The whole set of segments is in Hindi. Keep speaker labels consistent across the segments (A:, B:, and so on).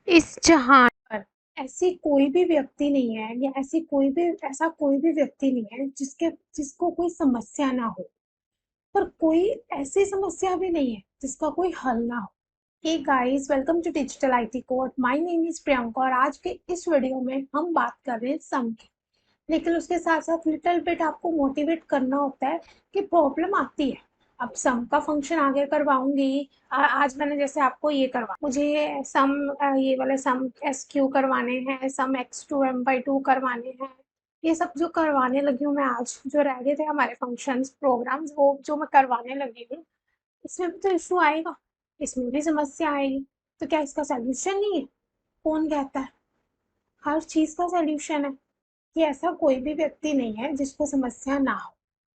A: इस जहान पर ऐसी कोई भी व्यक्ति नहीं है या ऐसा कोई भी व्यक्ति नहीं है जिसको कोई समस्या ना हो, पर कोई ऐसी समस्या भी नहीं है जिसका कोई हल ना हो। Hey guys, welcome to Digital IT Code. My name is Priyanka और आज के इस वीडियो में हम बात कर रहे हैं सम की। लेकिन उसके साथ साथ लिटिल बिट आपको मोटिवेट करना होता है कि प्रॉब्लम आती है। अब सम का फंक्शन आगे करवाऊंगी। आज मैंने जैसे आपको ये करवा, मुझे सम ये वाले सम एस क्यू करवाने हैं, sum x two M by two करवाने हैं। ये सब जो करवाने लगी हूँ मैं, आज जो रह गए थे हमारे फंक्शंस प्रोग्राम्स वो जो मैं करवाने लगी हूँ, इसमें भी तो इशू आएगा, इसमें भी समस्या आएगी। तो क्या इसका सोल्यूशन नहीं है? कौन कहता है? हर चीज का सोल्यूशन है। कि ऐसा कोई भी व्यक्ति नहीं है जिसको समस्या ना हो।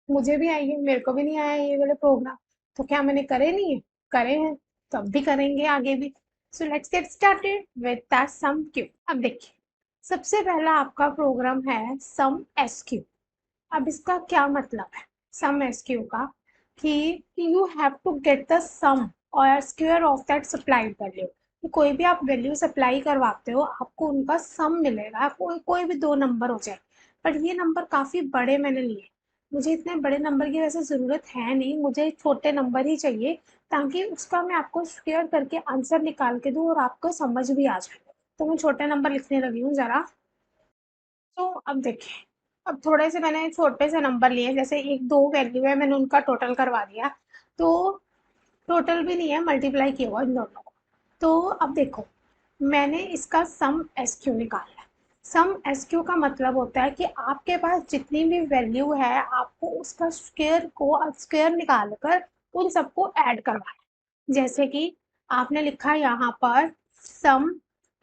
A: मुझे भी आई है, मेरे को भी नहीं आया ये वाले प्रोग्राम। तो क्या मैंने करे नहीं है? करे हैं, तो अब भी करेंगे आगे भी। So let's get started with that sum Q. अब देखिए, सबसे पहला आपका प्रोग्राम है सम एस क्यू। अब इसका क्या मतलब है सम एस क्यू का? कि you have to get the sum और square of that supplied value. कोई भी आप वैल्यू सप्लाई करवाते हो, आपको उनका सम मिलेगा। कोई भी दो नंबर हो जाए, पर ये नंबर काफ़ी बड़े मैंने लिए। मुझे इतने बड़े नंबर की वैसे ज़रूरत है नहीं, मुझे छोटे नंबर ही चाहिए, ताकि उसका मैं आपको स्क्वायर करके आंसर निकाल के दूँ और आपको समझ भी आ जाए। तो मैं छोटे नंबर लिखने लगी हूँ ज़रा। तो अब देखिए, अब थोड़े से मैंने छोटे से नंबर लिए, जैसे एक दो वैल्यू है, मैंने उनका टोटल करवा दिया। तो टोटल भी नहीं है, मल्टीप्लाई किया हुआ इन दोनों को। तो अब देखो, मैंने इसका सम एस क्यू निकाला है। सम एस क्यू का मतलब होता है कि आपके पास जितनी भी वैल्यू है, आपको उसका स्क्वायर निकाल कर उन सबको ऐड करवाना है। जैसे कि आपने लिखा यहाँ पर सम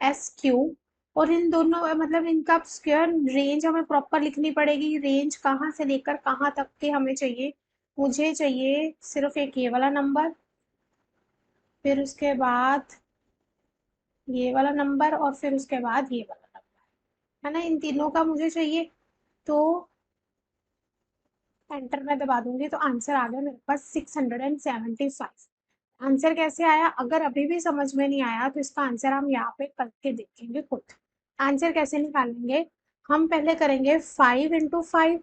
A: एस क्यू, और इन दोनों मतलब इनका स्क्वायर रेंज हमें प्रॉपर लिखनी पड़ेगी। रेंज कहाँ से लेकर कहाँ तक के हमें चाहिए? मुझे चाहिए सिर्फ एक ये वाला नंबर, फिर उसके बाद ये वाला नंबर, और फिर उसके बाद ये वाला नंबर, है ना? इन तीनों का मुझे चाहिए। तो एंटर में दबा दूंगी तो आंसर आ गया मेरे पास 675। आंसर कैसे आया? अगर अभी भी समझ में नहीं आया तो इसका आंसर हम यहाँ पे करके देखेंगे खुद। आंसर कैसे निकालेंगे? हम पहले करेंगे 5 × 5।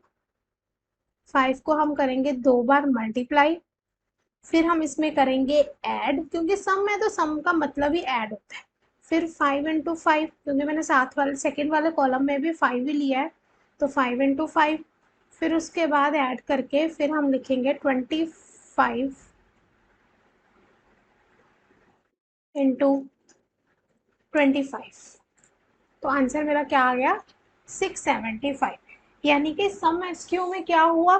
A: 5 को हम करेंगे 2 बार मल्टीप्लाई, फिर हम इसमें करेंगे ऐड, क्योंकि सम में तो सम का मतलब ही ऐड होता है। फिर 5 × 5, क्योंकि मैंने साथ वाले सेकेंड वाले कॉलम में भी 5 ही लिया है, तो 5 × 5। फिर उसके बाद ऐड करके फिर हम लिखेंगे 25 × 25। तो आंसर मेरा क्या आ गया? 675। यानी कि सम एसक्यू में क्या हुआ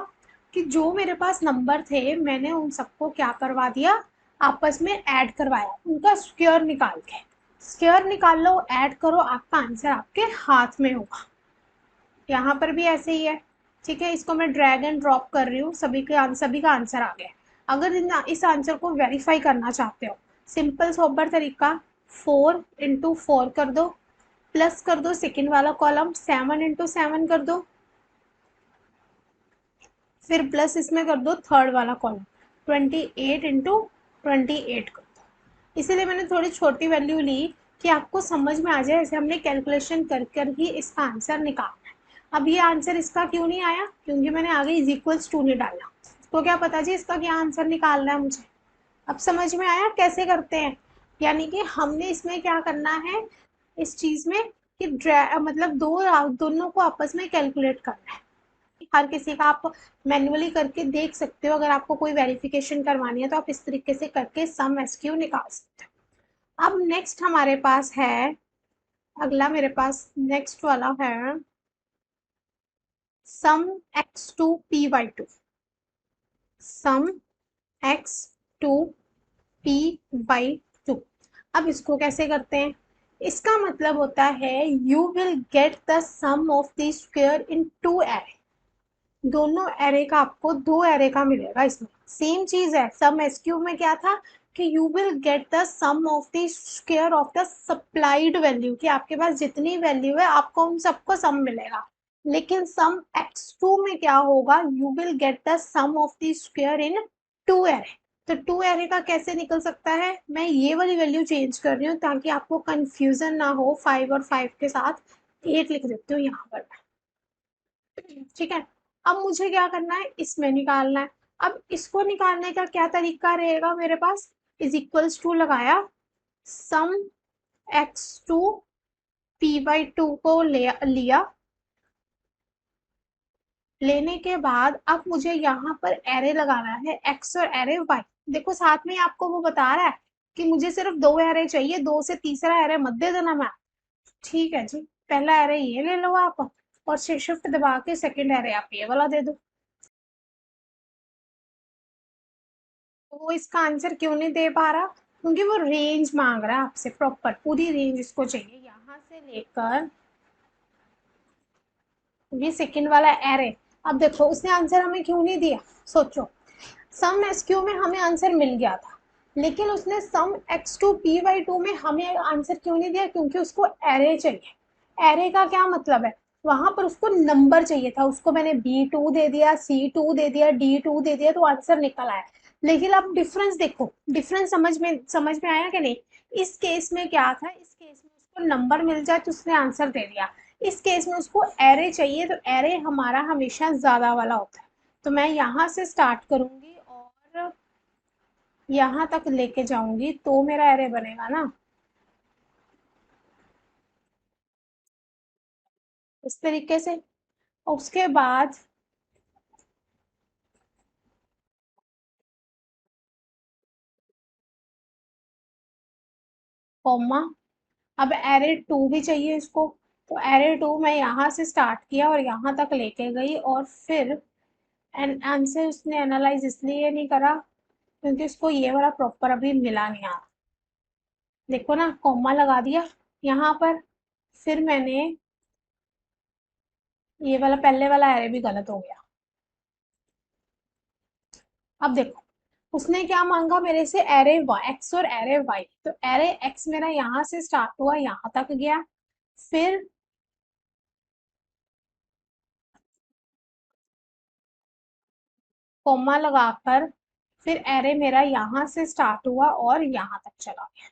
A: कि जो मेरे पास नंबर थे, मैंने उन सबको क्या करवा दिया? आपस में ऐड करवाया, उनका स्क्वायर निकाल के। स्क्वायर निकाल लो, ऐड करो, आपका आंसर आपके हाथ में होगा। यहाँ पर भी ऐसे ही है। ठीक है, इसको मैं ड्रैग एंड ड्रॉप कर रही हूँ, सभी का आंसर आ गया। अगर इस आंसर को वेरीफाई करना चाहते हो, सिंपल सोबर तरीका, 4 × 4 कर दो, प्लस कर दो सेकेंड वाला कॉलम, 7 × 7 कर दो, फिर प्लस इसमें कर दो थर्ड वाला कॉलम, 28 × 28 कर दो। इसीलिए मैंने थोड़ी छोटी वैल्यू ली कि आपको समझ में आ जाए, ऐसे हमने कैलकुलेशन कर कर ही इसका आंसर निकालना है। अब ये आंसर इसका क्यों नहीं आया? क्योंकि मैंने आगे इज इक्वल्स टू नहीं डाला। तो क्या पता जी इसका क्या आंसर निकालना है मुझे। अब समझ में आया कैसे करते हैं? यानी कि हमने इसमें क्या करना है, इस चीज में, कि मतलब दोनों को आपस में कैलकुलेट करना है। हर किसी का आप मैन्युअली करके देख सकते हो। अगर आपको कोई वेरिफिकेशन करवानी है तो आप इस तरीके से करके सम एसक्यू निकाल सकते हो। अब नेक्स्ट हमारे पास है, अगला मेरे पास नेक्स्ट वाला है सम x2 p/2। सम x2 p/2। अब इसको कैसे करते हैं? इसका मतलब होता है you will get the sum of the square in two array. दोनों एरे का आपको दो एरे का मिलेगा। इसमें सेम चीज है, सम एसक्यू में क्या था कि you will get the sum of the square of the supplied value, कि आपके पास जितनी वैल्यू है आपको उन सबको सम मिलेगा। लेकिन सम x2 में क्या होगा? You will get the sum of the square in two array. तो 2 एरे का कैसे निकल सकता है? मैं ये वाली वैल्यू चेंज कर रही हूँ ताकि आपको कंफ्यूजन ना हो। 5 और 5 के साथ 8 लिख देती हूँ यहाँ पर। ठीक है, अब मुझे क्या करना है, इसमें निकालना है। अब इसको निकालने का क्या तरीका रहेगा मेरे पास? इज इक्वल्स टू लगाया, sum x two p by two को लिया। लेने के बाद अब मुझे यहाँ पर एरे लगाना है, एक्स और एरे वाई। देखो साथ में ही आपको वो बता रहा है कि मुझे सिर्फ 2 एरे चाहिए, 2 से तीसरा एरे मत दे देना मैम। ठीक है जी, पहला एरे ये ले लो आप, और शिफ्ट दबा के सेकंड एरे आप ये वाला दे दो। तो वो इसका आंसर क्यों नहीं दे पा रहा? क्योंकि वो रेंज मांग रहा है आपसे, प्रॉपर पूरी रेंज इसको चाहिए, यहाँ से लेकर ये सेकंड वाला एरे। अब देखो उसने आंसर हमें क्यों नहीं दिया, सोचो। सम एसक्यू में हमें आंसर मिल गया था, लेकिन उसने sum x two p by two में हमें आंसर क्यों नहीं दिया? क्योंकि उसको एरे चाहिए। एरे का क्या मतलब है? वहां पर उसको नंबर चाहिए था। उसको मैंने B2 दे दिया, C2 दे दिया, D2 दे दिया, तो आंसर निकल आया। लेकिन अब डिफरेंस देखो, डिफरेंस समझ में आया कि नहीं? इस केस में क्या था, इस केस में उसको नंबर मिल जाए तो उसने आंसर दे दिया। इस केस में उसको एरे चाहिए, तो एरे हमारा हमेशा ज्यादा वाला होता है। तो मैं यहाँ से स्टार्ट करूंगी और यहाँ तक लेके जाऊंगी तो मेरा एरे बनेगा ना, इस तरीके से। उसके बाद कॉमा, अब एरे टू भी चाहिए इसको। तो एरे टू मैं यहाँ से स्टार्ट किया और यहाँ तक लेके गई, और फिर आंसर उसने एनालाइज इसलिए नहीं करा क्योंकि उसको ये वाला प्रॉपर अभी मिला नहीं आ। देखो ना, कॉमा लगा दिया यहाँ पर, फिर मैंने ये वाला पहले वाला एरे भी गलत हो गया। अब देखो, उसने क्या मांगा मेरे से, एरे एक्स और एरे वाई। तो एरे एक्स मेरा यहाँ से स्टार्ट हुआ, यहाँ तक गया, फिर कोमा लगाकर, फिर एरे मेरा यहाँ से स्टार्ट हुआ और यहाँ तक चला गया।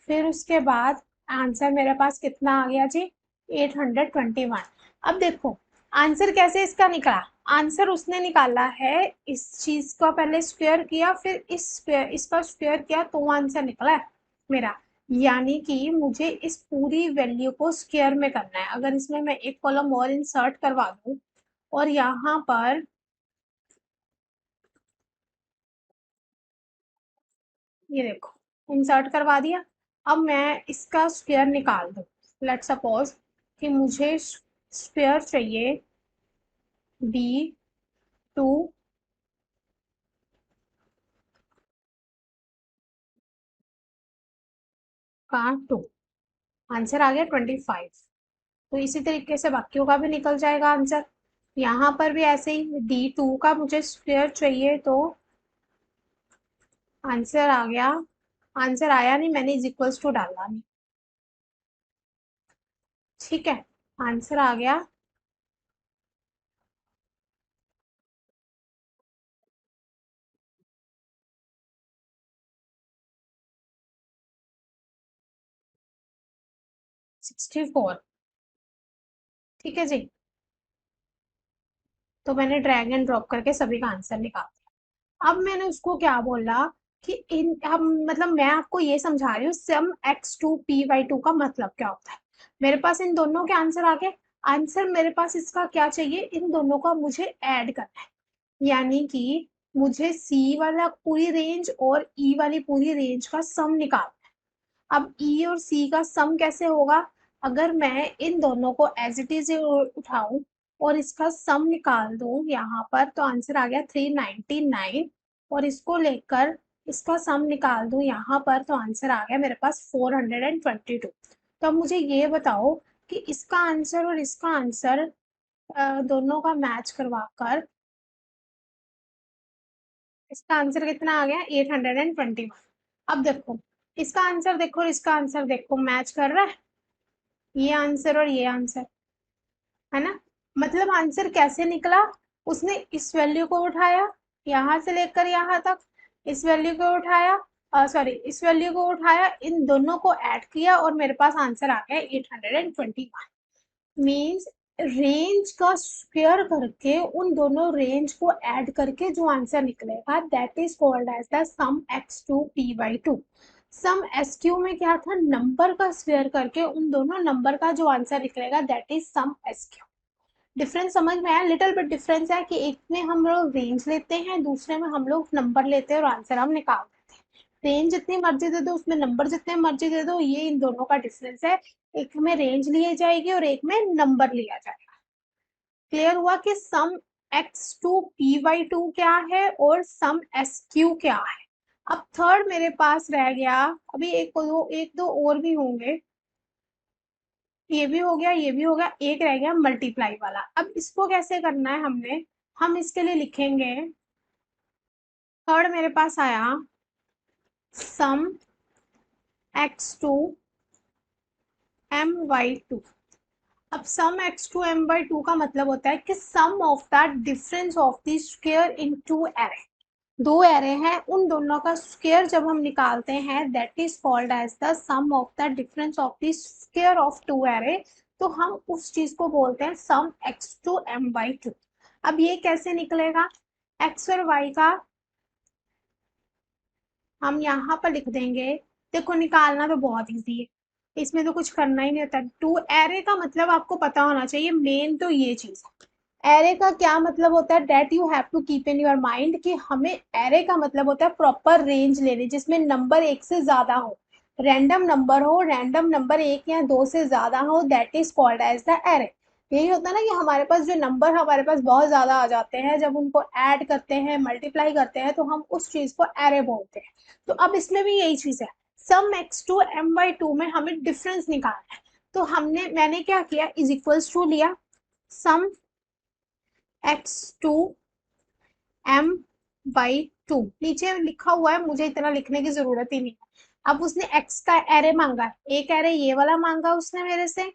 A: फिर उसके बाद आंसर मेरे पास कितना आ गया जी? 821। अब देखो आंसर कैसे इसका निकला। आंसर उसने निकाला है, इस चीज का पहले स्क्वायर किया, फिर इसका स्क्वायर किया, तो आंसर निकला है मेरा। यानी कि मुझे इस पूरी वैल्यू को स्क्वायर में करना है। अगर इसमें मैं एक कॉलम और इंसर्ट करवा दूं और यहाँ पर ये देखो इंसर्ट करवा दिया, अब मैं इसका स्क्वायर निकाल दूं। लेट सपोज कि मुझे स्क्वायर चाहिए B2 का 2, आंसर आ गया 25। तो इसी तरीके से बाकियों का भी निकल जाएगा आंसर। यहाँ पर भी ऐसे ही D2 का मुझे स्क्वायर चाहिए, तो आंसर आ गया। आंसर आया नहीं, मैंने इज इक्वल्स टू डाला नहीं। ठीक है, आंसर आ गया 64। ठीक है जी, तो मैंने ड्रैग एंड ड्रॉप करके सभी का आंसर निकाल दिया। अब मैंने उसको क्या बोला कि इन हम मतलब मैं आपको ये समझा रही हूँ sum x two p by two का मतलब क्या होता है। मेरे पास इन दोनों के आंसर आ गए। आंसर मेरे पास इसका क्या चाहिए, इन दोनों का मुझे ऐड करना है। यानी कि मुझे सी वाला पूरी रेंज और ई वाली पूरी रेंज का सम निकाल। अब ई और सी का सम कैसे होगा? अगर मैं इन दोनों को एज इट इज उठाऊं और इसका सम निकाल दूं यहाँ पर, तो आंसर आ गया 399। और इसको लेकर इसका सम निकाल दूं यहाँ पर, तो आंसर आ गया मेरे पास 422। तो अब मुझे ये बताओ कि इसका आंसर और इसका आंसर दोनों का मैच करवा कर इसका आंसर कितना आ गया? 821। अब देखो इसका आंसर देखो और इसका आंसर देखो, मैच कर रहा है ये आंसर और ये आंसर, है ना? मतलब आंसर कैसे निकला? उसने इस वैल्यू को उठाया यहाँ से लेकर यहाँ तक, इस वैल्यू को उठाया, सॉरी इस वैल्यू को उठाया, इन दोनों को ऐड किया और मेरे पास आंसर आ गया 821। मीन्स रेंज का स्क्वायर करके उन दोनों रेंज को ऐड करके जो आंसर निकलेगा that is called as the sum x2 p/2। Sum SQ में क्या था, नंबर का स्क्वायर करके उन दोनों नंबर का जो आंसर निकलेगा that is sum SQ. Difference समझ में आया? लिटिल बिट डिफरेंस है कि एक में हम लोग रेंज लेते हैं, दूसरे में हम लोग नंबर लेते हैं और आंसर हम निकाल देते हैं। रेंज जितनी मर्जी दे दो, उसमें नंबर जितने मर्जी दे दो, ये इन दोनों का डिफरेंस है। एक में रेंज ली जाएगी और एक में नंबर लिया जाएगा। क्लियर हुआ कि सम x2 p/2 क्या है और सम sq क्या है। अब थर्ड मेरे पास रह गया, अभी एक दो और भी होंगे, ये भी हो गया, ये भी हो गया, एक रह गया मल्टीप्लाई वाला। अब इसको कैसे करना है हमने, हम इसके लिए लिखेंगे, थर्ड मेरे पास आया सम x2 m/2। अब सम x2 m/2 का मतलब होता है कि sum of the difference of the square in two array. दो एरे हैं, उन दोनों का स्क्वायर जब हम निकालते हैं that is called as the sum of the difference of the square of two array. तो हम उस चीज को बोलते हैं सम x2 m/2। अब ये कैसे निकलेगा, x और y का हम यहाँ पर लिख देंगे। देखो निकालना तो बहुत इजी है, इसमें तो कुछ करना ही नहीं होता। टू एरे का मतलब आपको पता होना चाहिए, मेन तो ये चीज है। एरे का क्या मतलब होता है, that you have to keep in your mind कि हमें एरे का मतलब होता है प्रॉपर रेंज लेने जिसमें नंबर एक से ज्यादा हो, रैंडम नंबर हो, रैंडम नंबर एक या दो से ज्यादा हो, that is called as the array. यही होता है ना कि हमारे पास जो नंबर हमारे पास बहुत ज्यादा आ जाते हैं, जब उनको ऐड करते हैं मल्टीप्लाई करते हैं तो हम उस चीज को एरे बोलते हैं। तो अब इसमें भी यही चीज है, सम x2 m/2 में हमें डिफरेंस निकालना है। तो मैंने क्या किया, इज इक्वल्स टू लिया सम x2 m/2। नीचे लिखा हुआ है, मुझे इतना लिखने की जरूरत ही नहीं है। अब उसने x का एरे मांगा है, एक एरे ये वाला मांगा उसने मेरे से,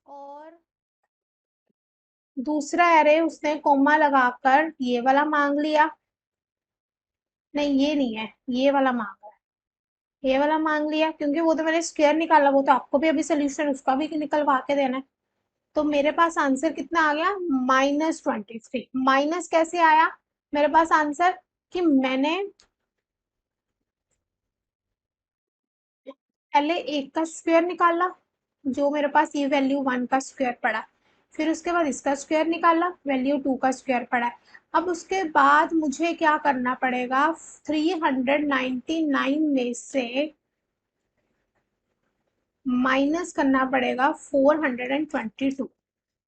A: और दूसरा एरे उसने कोमा लगाकर ये वाला मांग लिया। नहीं ये नहीं है, ये वाला मांगा है, ये वाला मांग लिया, क्योंकि वो तो मैंने स्क्वायर निकाला, वो तो आपको भी अभी सोल्यूशन उसका भी निकलवा के देना है। तो मेरे पास आंसर कितना आ गया, -23। माइनस कैसे आया मेरे पास आंसर, कि मैंने पहले एक का स्क्वायर निकाला, जो मेरे पास ये वैल्यू 1 का स्क्वायर पड़ा, फिर उसके बाद इसका स्क्वायर निकाला, वैल्यू 2 का स्क्वायर पड़ा है। अब उसके बाद मुझे क्या करना पड़ेगा, 399 में से माइनस करना पड़ेगा 422।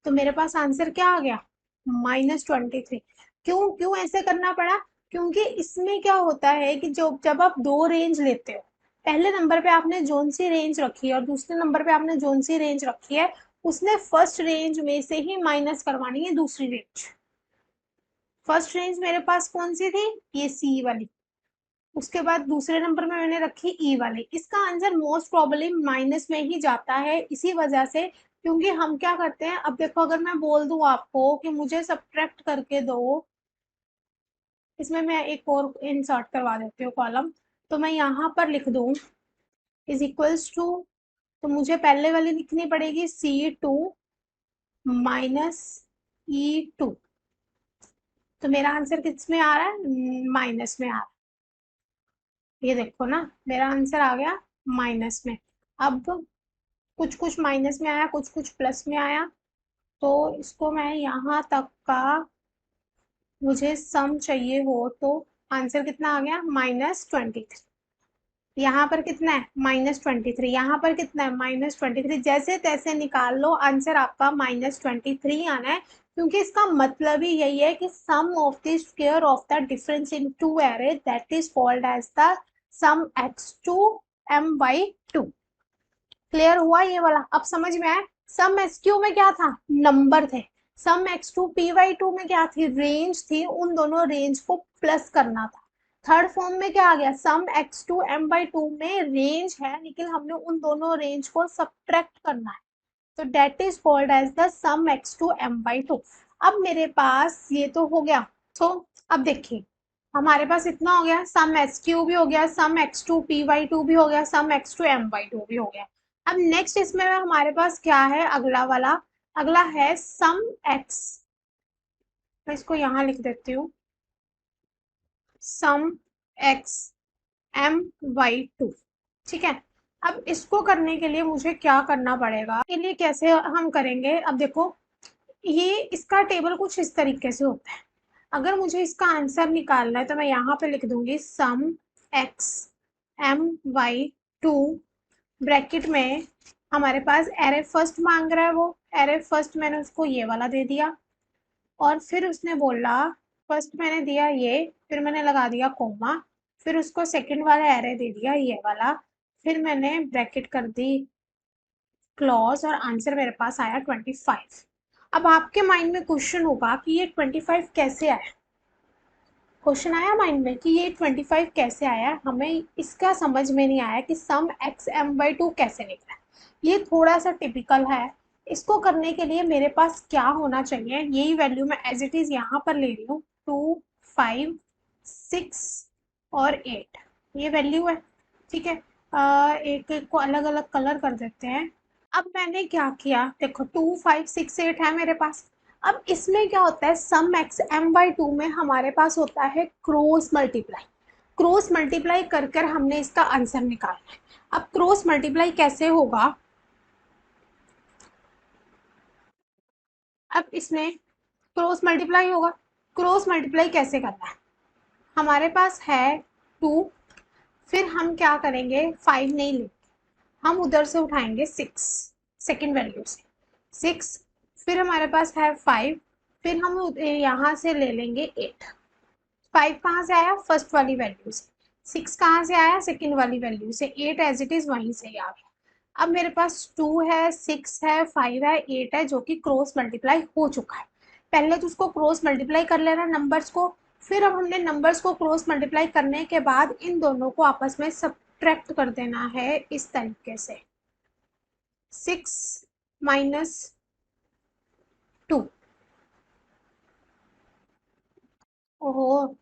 A: तो मेरे पास आंसर क्या आ गया, -23। क्यों क्यों ऐसे करना पड़ा, क्योंकि इसमें क्या होता है कि जो जब आप दो रेंज लेते हो, पहले नंबर पे आपने जोन सी रेंज रखी है और दूसरे नंबर पे आपने जोन सी रेंज रखी है, उसने फर्स्ट रेंज में से ही माइनस करवानी है दूसरी रेंज। फर्स्ट रेंज मेरे पास कौन सी थी, ये सी वाली, उसके बाद दूसरे नंबर में मैंने रखी ई वाली। इसका आंसर मोस्ट प्रोबेबली माइनस में ही जाता है, इसी वजह से, क्योंकि हम क्या करते हैं, अब देखो अगर मैं बोल दूं आपको कि मुझे सब्ट्रैक्ट करके दो, इसमें मैं एक और इंसर्ट करवा देती हूँ कॉलम, तो मैं यहाँ पर लिख दूं इज इक्वल्स टू, तो मुझे पहले वाली लिखनी पड़ेगी C2 -E2। तो मेरा आंसर किस में आ रहा है, माइनस में आ रहा है। ये देखो ना, मेरा आंसर आ गया माइनस में। अब कुछ कुछ माइनस में आया, कुछ कुछ प्लस में आया, तो इसको मैं यहाँ तक का मुझे सम चाहिए हो तो आंसर कितना आ गया, -23। यहाँ पर कितना है, -23, यहाँ पर कितना है, -23। जैसे तैसे निकाल लो, आंसर आपका -23 आना है, क्योंकि इसका मतलब ही यही है कि sum of the square of the difference in two array that is called as the sum x2 m/2। Clear हुआ ये वाला, अब समझ में आया। सम एसक्यू में क्या था, नंबर थे, सम x2 p/2 में क्या थी, रेंज थी, उन दोनों रेंज को प्लस करना था। थर्ड फॉर्म में क्या आ गया, सम x2 m/2 में रेंज है, लेकिन हमने उन दोनों रेंज को सब्ट्रैक्ट करना है, तो that is called as the sum x2 m/2। अब मेरे पास ये तो हो गया। तो अब देखिए, हमारे पास इतना हो गया, सम एस क्यू भी हो गया, sum x two p y two भी हो गया, sum x two m y two भी हो गया। अब नेक्स्ट इसमें हमारे पास क्या है, अगला वाला, अगला है सम एक्स। मैं इसको यहाँ लिख देती हूँ, sum x m y to. ठीक है। अब इसको करने के लिए मुझे क्या करना पड़ेगा, के लिए कैसे हम करेंगे, अब देखो, ये इसका टेबल कुछ इस तरीके से होता है। अगर मुझे इसका आंसर निकालना है तो मैं यहाँ पे लिख दूंगी sum x m y two, bracket में हमारे पास एरे फर्स्ट मांग रहा है, वो एरे फर्स्ट मैंने उसको ये वाला दे दिया, और फिर उसने बोला, फर्स्ट मैंने दिया ये, फिर मैंने लगा दिया कोमा, फिर उसको सेकंड वाला एरे दे दिया ये वाला, फिर मैंने ब्रैकेट कर दी क्लॉज, और आंसर मेरे पास आया 25। अब आपके माइंड में क्वेश्चन होगा कि ये 25 कैसे आया, क्वेश्चन आया माइंड में कि ये 25 कैसे आया, हमें इसका समझ में नहीं आया कि सम एक्स एम बाई टू कैसे निकला। ये थोड़ा सा टिपिकल है। इसको करने के लिए मेरे पास क्या होना चाहिए, यही वैल्यू मैं एज इट इज़ यहाँ पर ले रही हूँ, 2 5 6 और 8, ये वैल्यू है। ठीक है। एक एक को अलग अलग कलर कर देते हैं। अब मैंने क्या किया, देखो 2 5 6 8 है मेरे पास। अब इसमें क्या होता है, सम एक्स एम बाई टू में हमारे पास होता है क्रॉस मल्टीप्लाई। क्रॉस मल्टीप्लाई कर कर हमने इसका आंसर निकालना है। अब क्रॉस मल्टीप्लाई कैसे होगा, अब इसमें क्रॉस मल्टीप्लाई होगा। क्रॉस मल्टीप्लाई कैसे करना है, हमारे पास है 2, फिर हम क्या करेंगे, 5 नहीं लेंगे, हम उधर से उठाएंगे 6, सेकेंड वैल्यू से 6, फिर हमारे पास है 5, फिर हम यहाँ से ले लेंगे 8। 5 कहाँ से आया, फर्स्ट वाली वैल्यू से, 6 कहाँ से आया, सेकेंड वाली वैल्यू से, 8 एज इट इज वहीं से ही आ गया। अब मेरे पास 2 है, 6 है, 5 है, 8 है, जो कि क्रॉस मल्टीप्लाई हो चुका है। पहले तो उसको क्रॉस मल्टीप्लाई कर लेना नंबर्स को, फिर अब हमने नंबर्स को क्रॉस मल्टीप्लाई करने के बाद इन दोनों को आपस में सब्ट्रैक्ट कर देना है इस तरीके से, 6 माइनस 2, ओहो,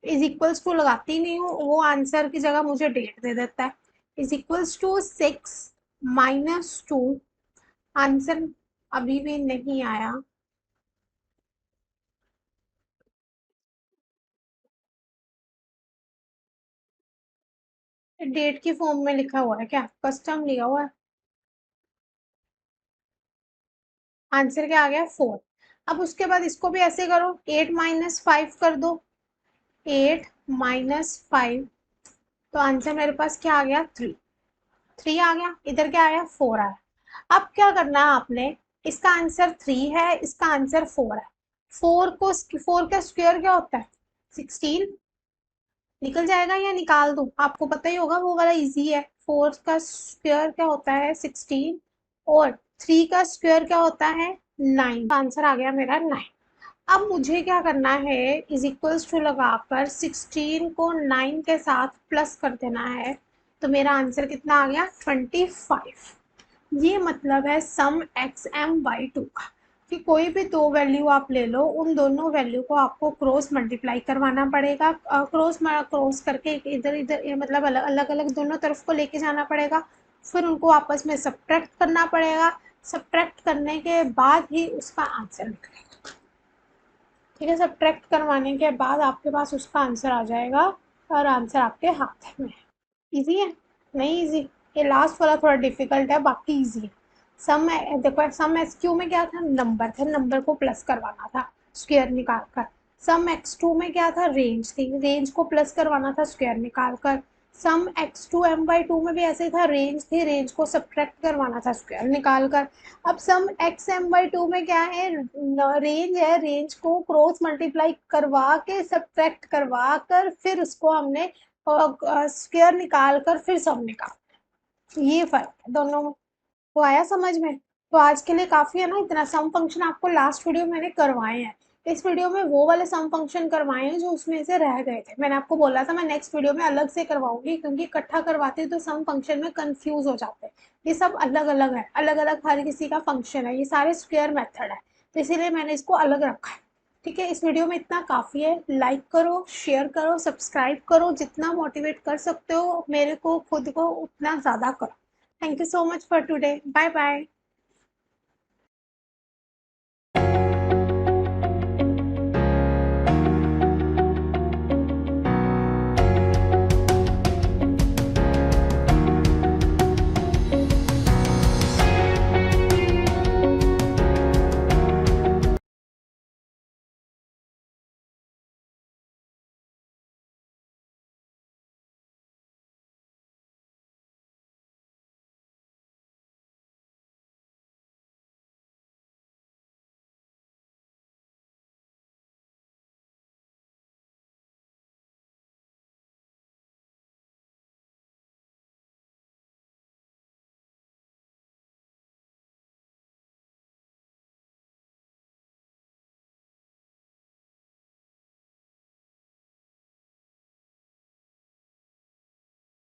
A: इज इक्वल्स टू लगाती नहीं हूँ, वो आंसर की जगह मुझे डेट दे देता है। Is equals to 6 minus 2, answer अभी भी नहीं आया। डेट की फॉर्म में लिखा हुआ है क्या, कस्टम लिखा हुआ है, आंसर क्या आ गया 4। अब उसके बाद इसको भी ऐसे करो, 8 माइनस 5 कर दो, 8 माइनस 5, तो आंसर मेरे पास क्या आ गया 3, 3 आ गया, इधर क्या आया 4 आया। अब क्या करना है आपने, इसका आंसर 3 है, इसका आंसर 4 है। 4 का स्क्वायर क्या होता है 16, निकल जाएगा या निकाल दूं, आपको पता ही होगा, वो वाला इजी है। 4 का स्क्वायर क्या होता है 16, और 3 का स्क्वायर क्या होता है 9, आंसर आ गया मेरा 9। अब मुझे क्या करना है, इज इक्वल्स टू लगाकर 16 को 9 के साथ प्लस कर देना है, तो मेरा आंसर कितना आ गया 25। ये मतलब है सम एक्स एम बाई टू का, कि कोई भी दो वैल्यू आप ले लो, उन दोनों वैल्यू को आपको क्रॉस मल्टीप्लाई करवाना पड़ेगा, क्रॉस करके इधर इधर मतलब अलग अलग अलग दोनों तरफ को लेके जाना पड़ेगा, फिर उनको आपस में सब्ट्रैक्ट करना पड़ेगा, सब्ट्रैक्ट करने के बाद ही उसका आंसर निकलेगा। ठीक है, सब्ट्रैक्ट करवाने के बाद आपके पास उसका आंसर आ जाएगा, और आंसर आपके हाथ में है। इजी है, नहीं इजी, ये लास्ट वाला थोड़ा डिफिकल्ट है, बाकी इजी है। सम देखो, सम एस क्यू में क्या था, नंबर थे, नंबर को प्लस करवाना था स्क्वायर निकाल कर। सम एक्स टू में क्या था, रेंज थी, रेंज को प्लस करवाना था स्क्वायर निकाल कर। Sum x two M by two में भी ऐसे था, रेंज थी, रेंज को सब्ट्रैक्ट करवाना था स्क्वायर निकाल कर। अब सम एक्स एम बाई टू में क्या है, रेंज है, रेंज को क्रॉस मल्टीप्लाई करवा के सब्ट्रैक्ट करवा कर फिर उसको हमने स्क्वायर निकाल कर फिर सम निकाल, ये फर्क है दोनों में। तो आया समझ में। तो आज के लिए काफी है ना इतना, सम फंक्शन आपको लास्ट वीडियो मैंने करवाए हैं, इस वीडियो में वो वाले सम फंक्शन करवाए हैं जो उसमें से रह गए थे। मैंने आपको बोला था मैं नेक्स्ट वीडियो में अलग से करवाऊंगी, क्योंकि इकट्ठा करवाती तो सम फंक्शन में कंफ्यूज हो जाते हैं। ये सब अलग अलग है, अलग अलग हर किसी का फंक्शन है, ये सारे स्क्वायर मेथड है, तो इसीलिए मैंने इसको अलग रखा है। ठीक है, इस वीडियो में इतना काफ़ी है। लाइक करो, शेयर करो, सब्सक्राइब करो, जितना मोटिवेट कर सकते हो मेरे को, खुद को, उतना ज़्यादा करो। Thank you so much for today. Bye bye.